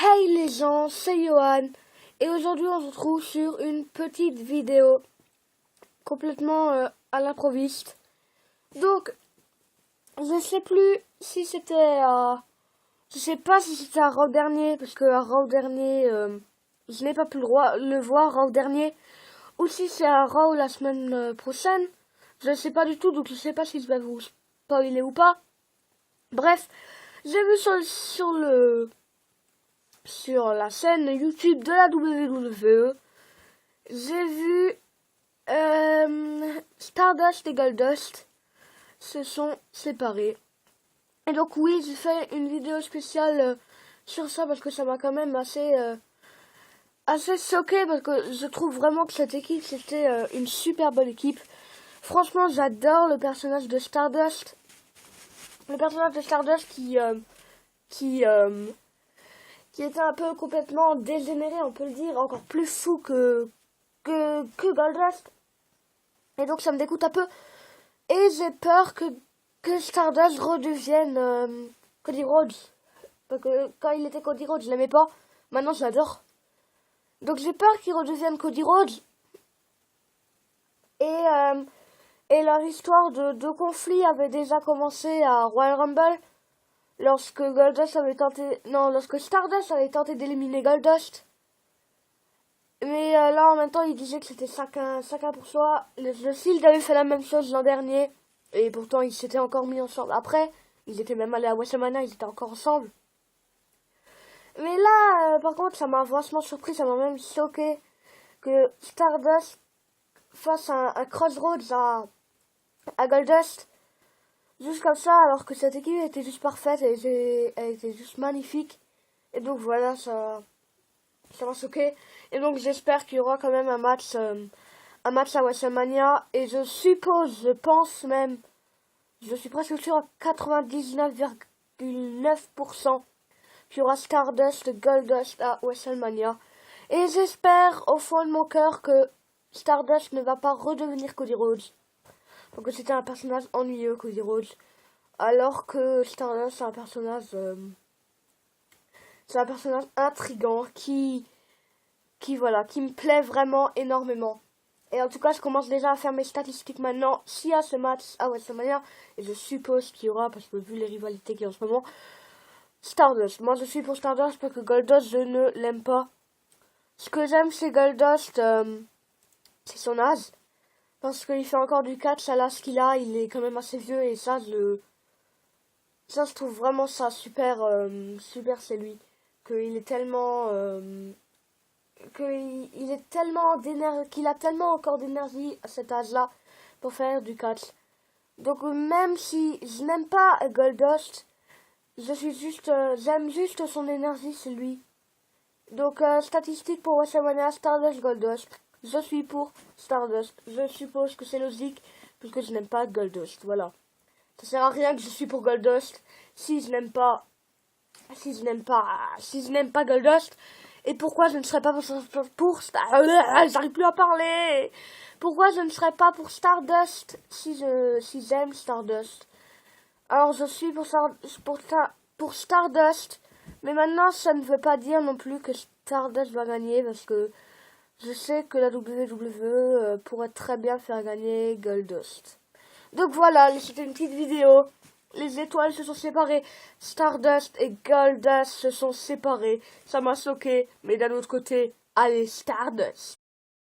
Hey les gens, c'est Johan et aujourd'hui on se retrouve sur une petite vidéo complètement à l'improviste. Donc je sais plus si c'était je sais pas si c'était à Raw dernier parce que à Raw dernier je n'ai pas pu le voir Raw dernier, ou si c'est à Raw la semaine prochaine. Je ne sais pas du tout, donc je sais pas si je vais vous spoiler ou pas. Bref, j'ai vu sur la chaîne YouTube de la WWE, j'ai vu Stardust et Goldust se sont séparés. Et donc oui, j'ai fait une vidéo spéciale sur ça parce que ça m'a quand même assez choqué, parce que je trouve vraiment que cette équipe c'était une super bonne équipe. Franchement, j'adore le personnage de Stardust. Le personnage de Stardust qui était un peu complètement dégénéré, on peut le dire, encore plus fou que Goldust. Et donc ça me dégoûte un peu. Et j'ai peur que Stardust redevienne Cody Rhodes. Parce que quand il était Cody Rhodes, je l'aimais pas. Maintenant, je l'adore. Donc j'ai peur qu'il redevienne Cody Rhodes. Et leur histoire de conflit avait déjà commencé à Royal Rumble. Lorsque Stardust avait tenté d'éliminer Goldust. Mais là, en même temps, il disait que c'était chacun pour soi. Le Shield avait fait la même chose l'an dernier. Et pourtant, ils s'étaient encore mis ensemble. Après, ils étaient même allés à WrestleMania, ils étaient encore ensemble. Mais là, par contre, ça m'a vachement surpris, ça m'a même choqué que Stardust fasse un Crossroads à Goldust. Juste comme ça, alors que cette équipe était juste parfaite, elle était juste magnifique. Et donc voilà, ça m'a choqué. Et donc j'espère qu'il y aura quand même un match à WrestleMania. Et je pense même, je suis presque sûr à 99,9% qu'il y aura Stardust et Goldust à WrestleMania. Et j'espère au fond de mon cœur que Stardust ne va pas redevenir Cody Rhodes. Donc c'était un personnage ennuyeux, Cody Rhodes. Alors que Stardust c'est un personnage intriguant qui me plaît vraiment énormément. Et en tout cas, je commence déjà à faire mes statistiques maintenant s'il y a ce match à WrestleMania. Et je suppose qu'il y aura, parce que vu les rivalités qu'il y a en ce moment, Stardust. Moi, je suis pour Stardust parce que Goldust, je ne l'aime pas. Ce que j'aime chez Goldust, c'est son âge. Parce qu'il fait encore du catch à l'âge qu'il a. Il est quand même assez vieux et ça, je trouve vraiment ça super, super chez lui. Qu'il est tellement... qu'il a tellement encore d'énergie à cet âge-là pour faire du catch. Donc même si je n'aime pas Goldust, j'aime juste son énergie, c'est lui. Donc statistique pour WrestleMania, Stardust, Goldust. Je suis pour Stardust. Je suppose que c'est logique puisque je n'aime pas Goldust. Voilà. Ça sert à rien que je suis pour Goldust si je n'aime pas Goldust. Et pourquoi je ne serais pas pour j'arrive plus à parler. Pourquoi je ne serais pas pour Stardust si j'aime Stardust. Alors je suis pour Stardust. Mais maintenant ça ne veut pas dire non plus que Stardust va gagner, parce que je sais que la WWE pourrait très bien faire gagner Goldust. Donc voilà, c'était une petite vidéo. Les étoiles se sont séparées. Stardust et Goldust se sont séparés. Ça m'a choqué. Mais d'un autre côté, allez, Stardust.